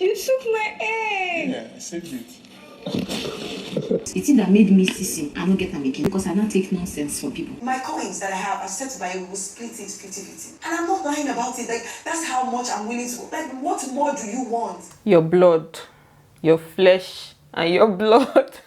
You took my egg. Yeah, I saved it. The thing that made me sissy, I don't get them again because I don't take nonsense from people. My coins that I have, I said to buy, we will split it 50-50. And I'm not lying about it. Like, that's how much I'm willing to go. Like, what more do you want? Your blood, your flesh, and your blood.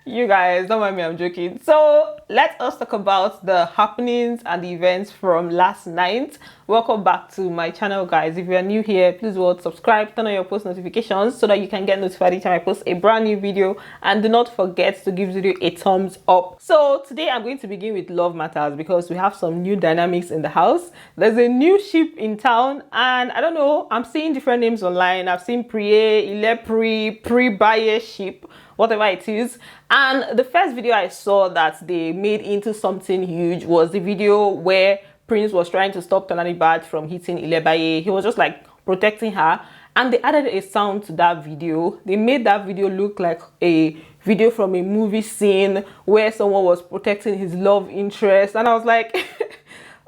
You guys, don't mind me, I'm joking. So let us talk about the happenings and the events from last night. Welcome back to my channel, guys. If you are new here, please subscribe, turn on your post notifications so that you can get notified each time I post a brand new video, and do not forget to give the video a thumbs up. So today I'm going to begin with love matters because we have some new dynamics in the house. There's a new ship in town, and I don't know, I'm seeing different names online. I've seen Pere, Ile, Pre-Baye ship, whatever it is. And the first video I saw that they made into something huge was the video where Prince was trying to stop Tonani Bad from hitting Ilebaye. He was just like protecting her, and they added a sound to that video. They made that video look like a video from a movie scene where someone was protecting his love interest, and I was like,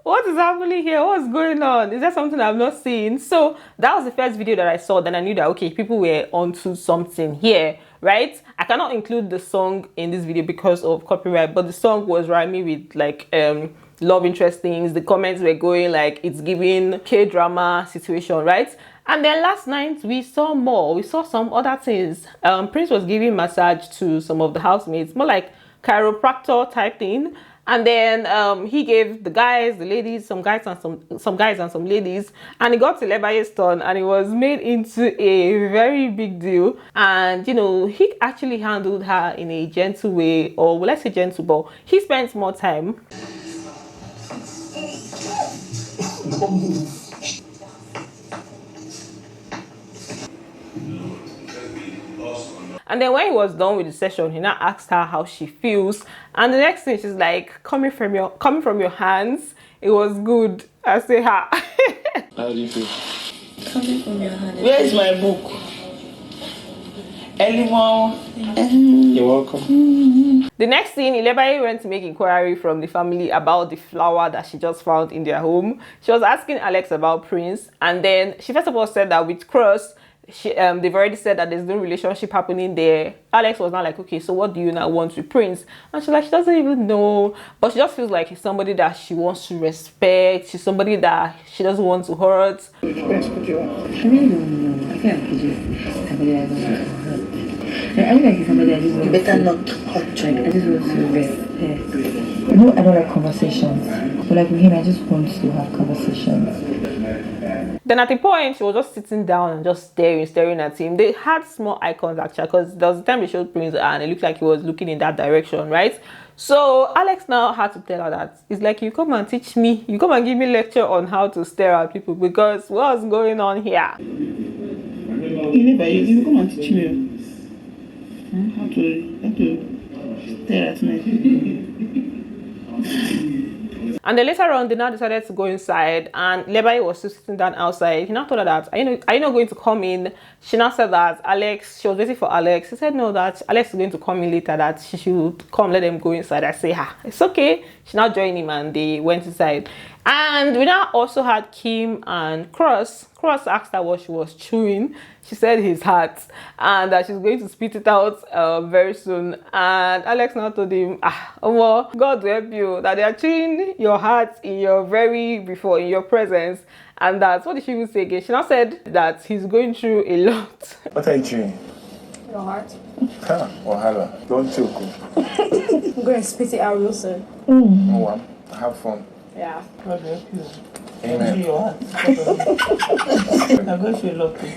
what is happening here? What's going on? Is that something I've not seen? So that was the first video that I saw. Then I knew that, okay, people were onto something here, right? I cannot include the song in this video because of copyright, but the song was rhyming with like love interest things. The comments were going like it's giving K-drama situation, right? And then last night we saw more. We saw some other things. Prince was giving massage to some of the housemates, more like chiropractor type thing. And then he gave the guys, the ladies, some guys and some ladies, and he got to Lebaye's turn, and it was made into a very big deal. And you know, he actually handled her in a gentle way, or well, let's say gentle, but he spent more time. And then when he was done with the session, he now asked her how she feels. And the next thing, she's like, coming from your hands, it was good. I say, ha. How do you feel? Coming from your hand. Where is my book? Anyone? You're welcome. The next thing, Ilebaye went to make inquiry from the family about the flower that she just found in their home. She was asking Alex about Prince, and then she first of all said that with Cross, they've already said that there's no relationship happening there. Alex was not like, okay, so what do you now want with Prince? And she's like, she doesn't even know, but she just feels like he's somebody that she wants to respect. She's somebody that she doesn't want to hurt. I really don't know. I feel like he's just somebody I don't want to hurt. I feel like he's somebody I just want to Better not hurt. I just want to respect. You know, I don't like conversations. But like with him, I just want to have conversations. Then at the point, she was just sitting down and just staring at him. They had small eye contact because there was a time they showed Prince and it looked like he was looking in that direction, right? So Alex now had to tell her that it's like, you come and teach me, you come and give me lecture on how to stare at people, because what's going on here? You come and teach me how to stare at me. And then later on, they now decided to go inside, and Lebaye was still sitting down outside. He now told her that, are you not going to come in? She now said that she was waiting for Alex. He said no, that Alex is going to come in later, that she should come, let them go inside. I say, it's okay. She now joined him and they went inside. And we now also had Kim and Cross. Cross asked her what she was chewing. She said his heart, and that she's going to spit it out very soon. And Alex now told him, well, God will help you, that they are chewing your heart in your presence. And that's what did she even say again? She now said that he's going through a lot. What are you chewing? Your heart. Wahala. Don't choke. I'm going to spit it out real soon. Oh, have fun. Yeah. God help you. Amen. I'm going to feel lucky.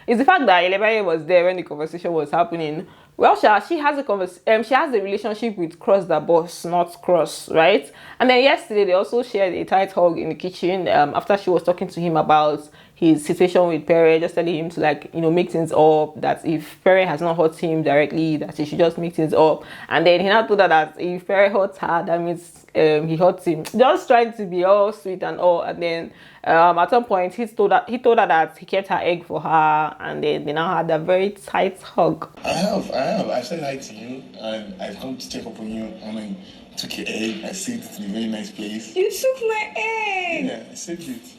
It's the fact that Ilebaye was there when the conversation was happening. Well, she has a relationship with Cross, the boss, not Cross, right? And then yesterday they also shared a tight hug in the kitchen after she was talking to him about his situation with Pere, just telling him to, like, you know, make things up, that if Pere has not hurt him directly, that he should just make things up. And then he now told her that if Pere hurts her, that means he hurts him. Just trying to be all sweet and all. And then at some point he told her that he kept her egg for her, and then they now had a very tight hug. I have. I said hi to you, and I've come to check up on you. I mean, took your egg. I saved it in a very nice place. You took my egg. Yeah, I saved it.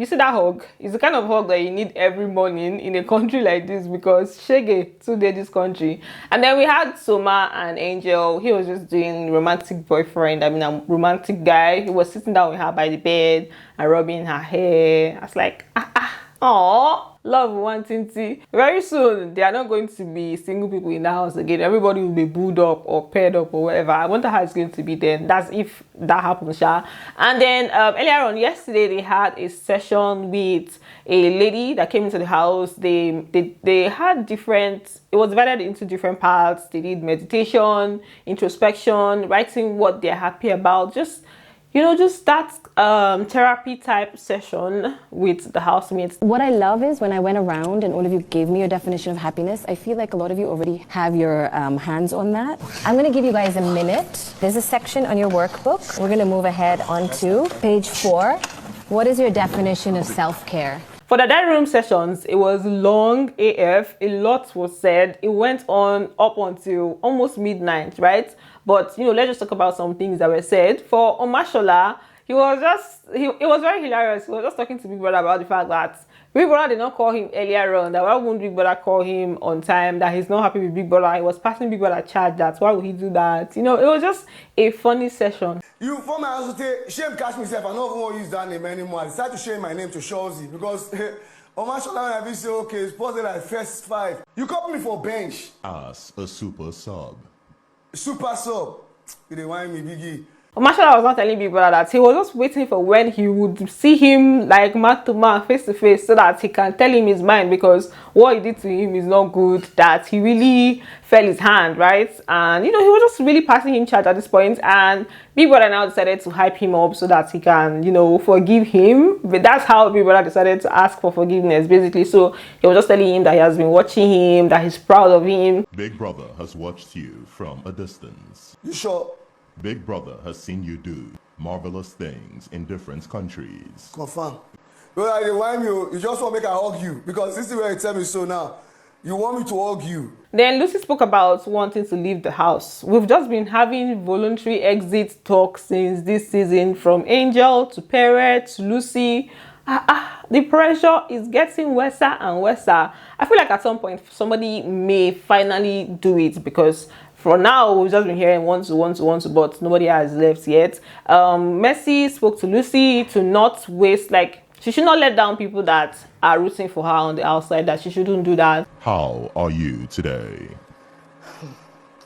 you see that hug? It's the kind of hug that you need every morning in a country like this, because shege today this country. And then we had Soma and Angel. He was just doing romantic boyfriend. I mean, a romantic guy. He was sitting down with her by the bed and rubbing her hair. I was like, aww, love wanting tea. Very soon, they are not going to be single people in the house again. Everybody will be booed up or paired up or whatever. I wonder how it's going to be then. That's if that happens, Sha. And then earlier on yesterday, they had a session with a lady that came into the house. They had different, it was divided into different parts. They did meditation, introspection, writing what they're happy about, just that therapy type session with the housemates. What I love is when I went around and all of you gave me your definition of happiness, I feel like a lot of you already have your hands on that. I'm going to give you guys a minute. There's a section on your workbook. We're going to move ahead onto page 4. What is your definition of self-care? For the dining room sessions, it was long AF. A lot was said. It went on up until almost midnight, right? But, let's just talk about some things that were said. For Omashola, it was very hilarious. He was just talking to Big Brother about the fact that Big Brother did not call him earlier on, that why wouldn't Big Brother call him on time, that he's not happy with Big Brother. He was passing Big Brother charge, that why would he do that? It was just a funny session. You for my house to shame catch myself, I don't want to use that name anymore. I decided to change my name to Shorzy because on my shoulder when I be say okay, it's possible like first 5. You copy me for bench. As a super sub. Super sub. You dey whine me, Biggie. Omashola was not telling Big Brother that. He was just waiting for when he would see him like man to man, face to face, so that he can tell him his mind, because what he did to him is not good, that he really fell his hand, right? And he was just really passing him charge at this point, and Big Brother now decided to hype him up so that he can, forgive him. But that's how Big Brother decided to ask for forgiveness, basically. So he was just telling him that he has been watching him, that he's proud of him. Big Brother has watched you from a distance. You sure? Big Brother has seen you do marvelous things in different countries. Confirm. Well, I dey whine you just want to make I hug you because this is where you tell me so now. You want me to hug you. Then Lucy spoke about wanting to leave the house. We've just been having voluntary exit talks since this season, from Angel to Pere to Lucy. The pressure is getting worse and worse. I feel like at some point somebody may finally do it, because for now we've just been hearing want to, but nobody has left yet. Mercy spoke to Lucy to not waste, she should not let down people that are rooting for her on the outside, that she shouldn't do that. How are you today?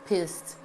Pissed.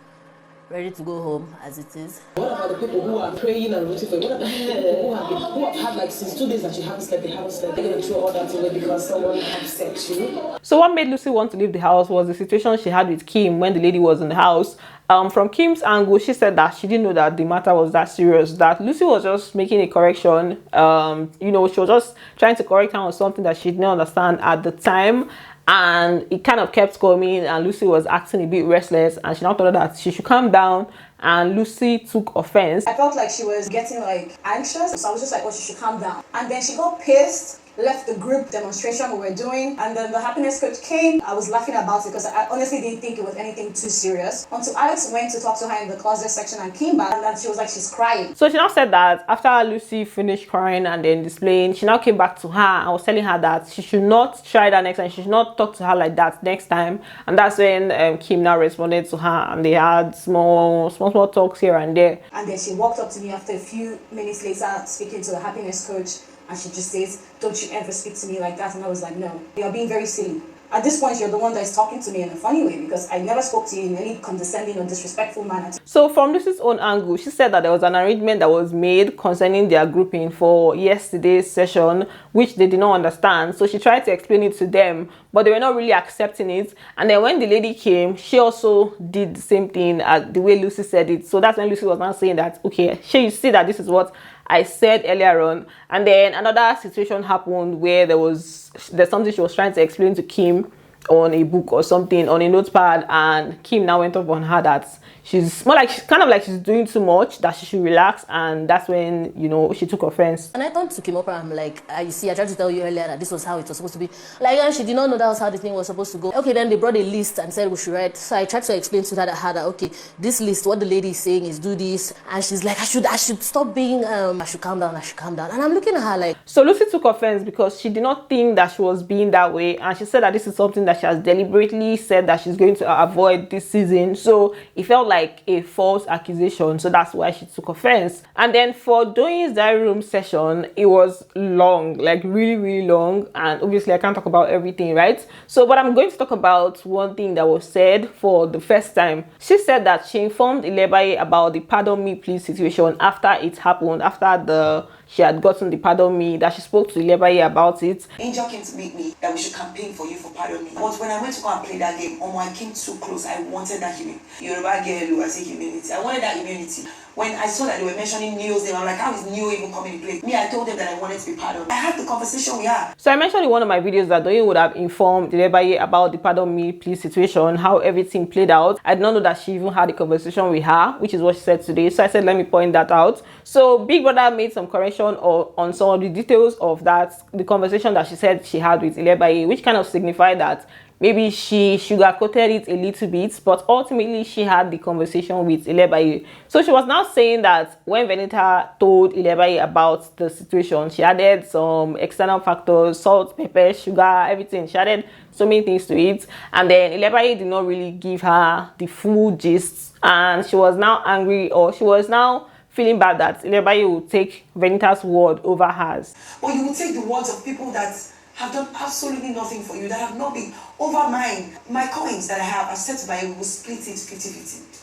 Ready to go home as it is. What about the people who are praying and rooting for you? What about the people who have had since 2 days that you haven't slept, they haven't slept? They're going to throw all that away because someone upset you. So what made Lucy want to leave the house was the situation she had with Kim when the lady was in the house. From Kim's angle, she said that she didn't know that the matter was that serious, that Lucy was just making a correction. She was just trying to correct her on something that she didn't understand at the time. And it kind of kept coming, and Lucy was acting a bit restless, and she now told her that she should calm down, and Lucy took offense. I felt like she was getting anxious, so I was just like, oh, she should calm down. And then she got pissed, left the group demonstration we were doing, and then the happiness coach came. I was laughing about it because I honestly didn't think it was anything too serious, until Alex went to talk to her in the closet section and came back, and then she was like, she's crying. So she now said that after Lucy finished crying and then displaying, she now came back to her and was telling her that she should not try that next time, she should not talk to her like that next time. And that's when Kim now responded to her, and they had small talks here and there. And then she walked up to me after a few minutes later, speaking to the happiness coach, and she just says, don't you ever speak to me like that. And I was like, no, you're being very silly. At this point, you're the one that is talking to me in a funny way, because I never spoke to you in any condescending or disrespectful manner. So from Lucy's own angle, she said that there was an arrangement that was made concerning their grouping for yesterday's session, which they did not understand. So she tried to explain it to them, but they were not really accepting it. And then when the lady came, she also did the same thing as the way Lucy said it. So that's when Lucy was now saying that, okay, you see that this is what I said earlier on. And then another situation happened where there's something she was trying to explain to Kim on a book or something, on a notepad, and Kim now went up on her that she's more like, kind of like she's doing too much, that she should relax. And that's when, you know, she took offense. And I turned to Kimopra, I'm like, you see, I tried to tell you earlier that this was how it was supposed to be. Like, and she did not know that was how the thing was supposed to go. Okay, then they brought a list and said we should write. So I tried to explain to her that, okay, this list, what the lady is saying is do this. And she's like, I should stop being, I should calm down. And I'm looking at her like... So Lucy took offense because she did not think that she was being that way. And she said that this is something that she has deliberately said that she's going to avoid this season. So it felt like a false accusation. So that's why she took offense. And then for Doyin's diary room session, it was long, like really, really long. And obviously I can't talk about everything, right? So, but I'm going to talk about one thing that was said for the first time. She said that she informed Ilebaye about the pardon me please situation after it happened, after she had gotten the pardon me, that she spoke to Ilebaye about it. Angel came to meet me that we should campaign for you for pardon me. But when I went to go and play that game, I came too close. I wanted that humility. Yoruba girl, I say humility. I wanted that immunity. When I saw that they were mentioning Neo's name, I'm like, how is Neo even coming in play? Me, I told them that I wanted to be pardoned. I had the conversation we had. So I mentioned in one of my videos that Doyin would have informed Ilebaye about the pardon me please situation, how everything played out. I did not know that she even had a conversation with her, which is what she said today. So I said, let me point that out. So Big Brother made some correction on some of the details of the conversation that she said she had with Ilebaye, which kind of signified that maybe she sugar-coated it a little bit, but ultimately she had the conversation with Ilebaye. So she was now saying that when Venita told Ilebaye about the situation, she added some external factors, salt, pepper, sugar, everything. She added so many things to it. And then Ilebaye did not really give her the full gist. And she was now angry, or she was now feeling bad that Ilebaye would take Venita's word over hers. Or you will take the words of people that have done absolutely nothing for you, that have not been over mine. My coins that I have, I said to buy, we will split it 50-50.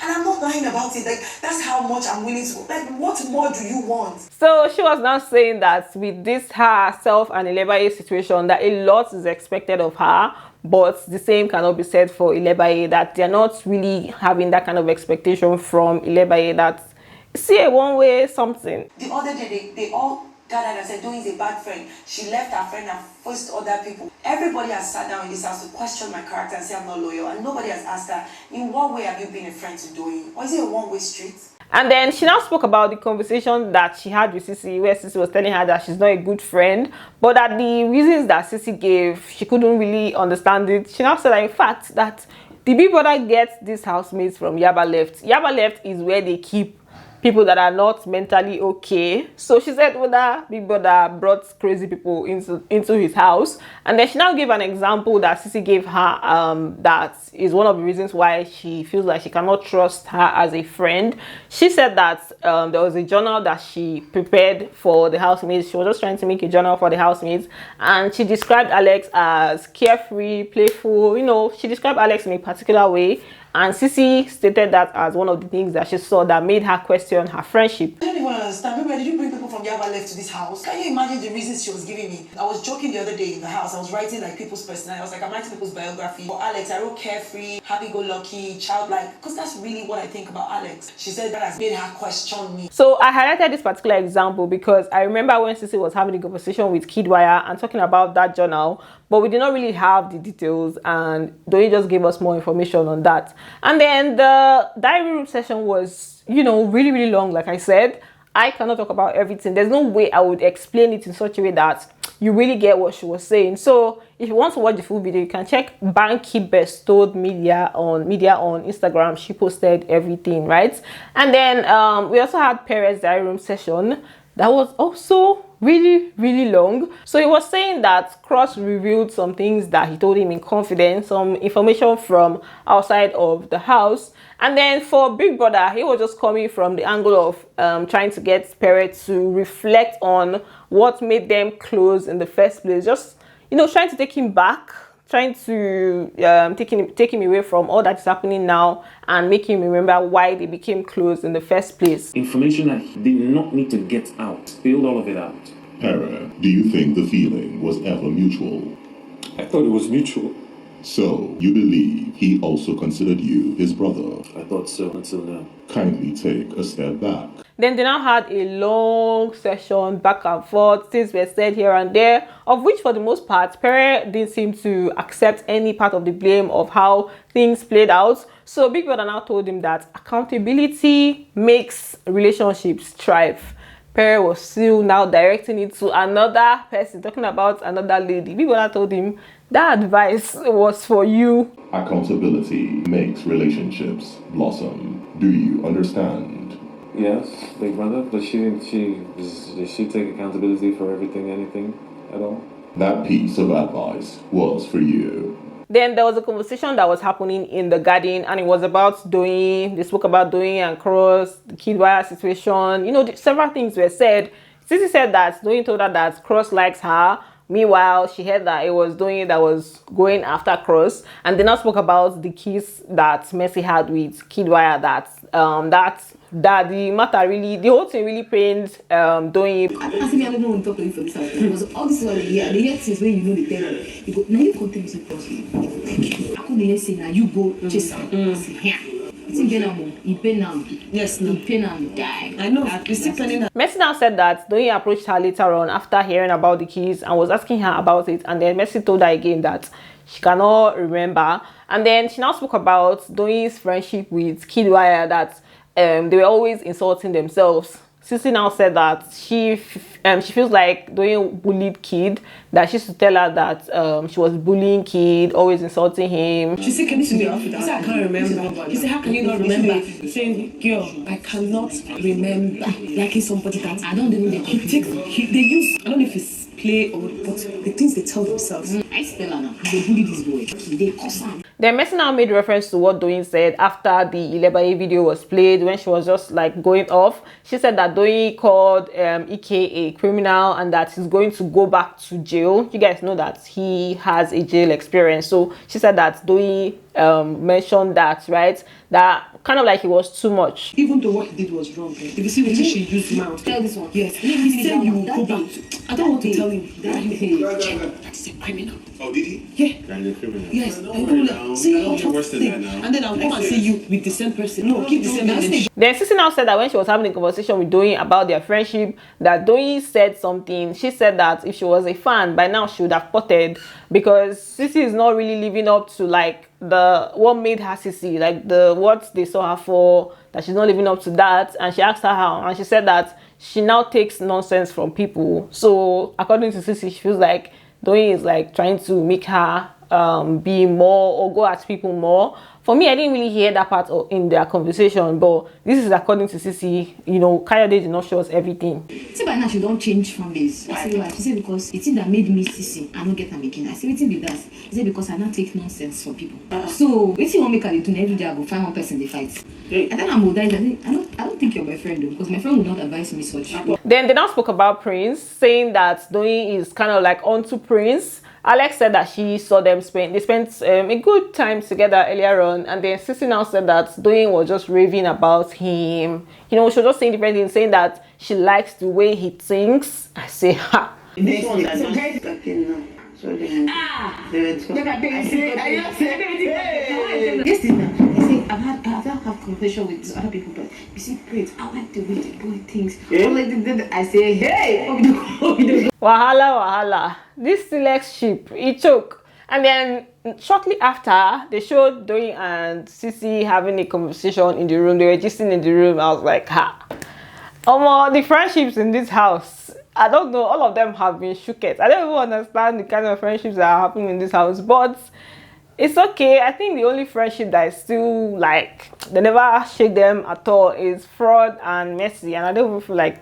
And I'm not lying about it. Like, that's how much I'm willing to. Like, what more do you want? So she was now saying that with this herself and Ilebaye situation, that a lot is expected of her, but the same cannot be said for Ilebaye, that they're not really having that kind of expectation from Ilebaye, that see a one-way something. The other day, they all gathered and said, Doyin is a bad friend. She left her friend and forced other people. Everybody has sat down in this house to question my character and say I'm not loyal. And nobody has asked her, in what way have you been a friend to Doyin? Or is it a one-way street? And then she now spoke about the conversation that she had with Ceec, where Ceec was telling her that she's not a good friend, but that the reasons that Ceec gave, she couldn't really understand it. She now said that in fact that the Big Brother gets these housemates from Yaba Left. Yaba Left is where they keep people that are not mentally okay. So she said whether Big Brother brought crazy people into his house. And then she now gave an example that Ceec gave her, that is one of the reasons why she feels like she cannot trust her as a friend. She said that there was a journal that she prepared for the housemates. She was just trying to make a journal for the housemates, and she described Alex as carefree, playful. You know, she described Alex in a particular way. And Ceec stated that as one of the things that she saw that made her question her friendship. I don't even understand. Remember, did you bring people from Yaba Left to this house? Can you imagine the reasons she was giving me? I was joking the other day in the house. I was writing like people's personality. I was like, I'm writing people's biography. For Alex, I wrote carefree, happy-go-lucky, childlike. Because that's really what I think about Alex. She said that has made her question me. So I highlighted this particular example because I remember when Ceec was having a conversation with Kidwire and talking about that journal, but we did not really have the details, and Doyin just gave us more information on that. And then the diary room session was, you know, really, really long. Like I said, I cannot talk about everything. There's no way I would explain it in such a way that you really get what she was saying. So if you want to watch the full video, you can check Banky Bestowed Media on Instagram. She posted everything, right? And then we also had Pere's diary room session. That was also really, really long. So he was saying that Cross revealed some things that he told him in confidence, some information from outside of the house. And then for Big Brother, he was just coming from the angle of trying to get Pere to reflect on what made them close in the first place. Just, you know, trying to take him back, trying to take him away from all that's happening now and make him remember why they became close in the first place. Information that he did not need to get out. Spilled all of it out. Pere, do you think the feeling was ever mutual? I thought it was mutual. So, you believe he also considered you his brother? I thought so until now. Kindly take a step back. Then they now had a long session back and forth, things were said here and there, of which for the most part Pere didn't seem to accept any part of the blame of how things played out. So Big Brother now told him that accountability makes relationships thrive. Pere was still now directing it to another person, talking about another lady. Big Brother told him that advice was for you. Accountability makes relationships blossom. Do you understand? Yes, Big Brother. Does she take accountability for everything, anything at all? That piece of advice was for you. Then there was a conversation that was happening in the garden, and it was about Doyin. They spoke about Doyin and Cross, the kid wire situation. You know, several things were said. Ceec said that Doyin told her that Cross likes her. Meanwhile, she heard that it was Doyin that was going after Cross. And they now spoke about the kiss that Mercy had with Kid Wire, that the matter really, the whole thing really pained Doyin. I don't even want to talk to you for this house because all this one here, the hear things when you know the tell you go, now you continue to cross me. I couldn't hear say now you go chase her. Yes, no. I know. Mercy now said that Doyin approached her later on after hearing about the keys and was asking her about it, and then Mercy told her again that she cannot remember. And then she now spoke about Doyin's friendship with Kid Wire, that they were always insulting themselves. Ceec now said that she feels like Doyin bullied Kid, that she used to tell her that she was bullying Kid, always insulting him. She said, can you see me after that? She said, I can't remember. She said, how can you not remember? Saying, girl, I cannot remember. Like it's somebody that I don't even they use, I don't know if it's play or but the things they tell themselves. I tell her now, they bully this boy. They cause him. Then Mercy now made reference to what Doyin said after the Ilebaye video was played, when she was just like going off. She said that Doyin called Ike a criminal and that he's going to go back to jail. You guys know that he has a jail experience. So she said that Doyin mentioned that, right? That kind of like it was too much. Even though what he did was wrong, if you see what she used mouth. Tell this one. Yes. He said you will go back. I don't want to tell him that that's a criminal. Oh, did he? Yeah. That's a criminal. Yes. And then I'll come and see you with the same person. No, keep the same energy. Then Ceec now said that when she was having a conversation with Doyin about their friendship, that Doyin said something. She said that if she was a fan, by now she would have potted, because Ceec is not really living up to like what made her Ceec, like what they saw her for, that she's not living up to that. And she asked her how, and she said that she now takes nonsense from people. So according to Ceec, she feels like Doyin is like trying to make her be more or go at people more. For me, I didn't really hear that part in their conversation, but this is according to Ceec. You know, Kayode did not show us everything. See, by now she don't change from this. I say why? She said because it's that made me Ceec. I don't get them again. I say what be that? She said because I don't take nonsense from people. So what you want me to do every day? I go find one person they fight. And then I'm old. I don't think you're my friend though, because my friend would not advise me such. Then they now spoke about Prince, saying that Doyin is kind of like onto Prince. Alex said that she saw them spent a good time together earlier on, and then Ceec now said that Doyin was just raving about him. You know, she was just saying different things, saying that she likes the way he thinks. I say, ha. I've had conversation with other people, but you see, great. I like the way the boy thinks. I say, hey, wahala. This select sheep, it choke. And then shortly after, they showed Doyin and Ceec having a conversation in the room. They were just in the room. I was like, ha. The friendships in this house, I don't know, all of them have been shooked. I don't even understand the kind of friendships that are happening in this house, but it's okay. I think the only friendship that is still like, they never shake them at all, is Fraud and Mercy. And I don't even feel like,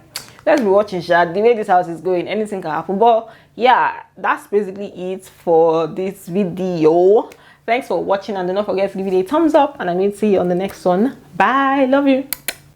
let's be watching the way this house is going, anything can happen. But yeah, that's basically it for this video. Thanks for watching, and do not forget to give it a thumbs up, and I will see you on the next one. Bye, love you.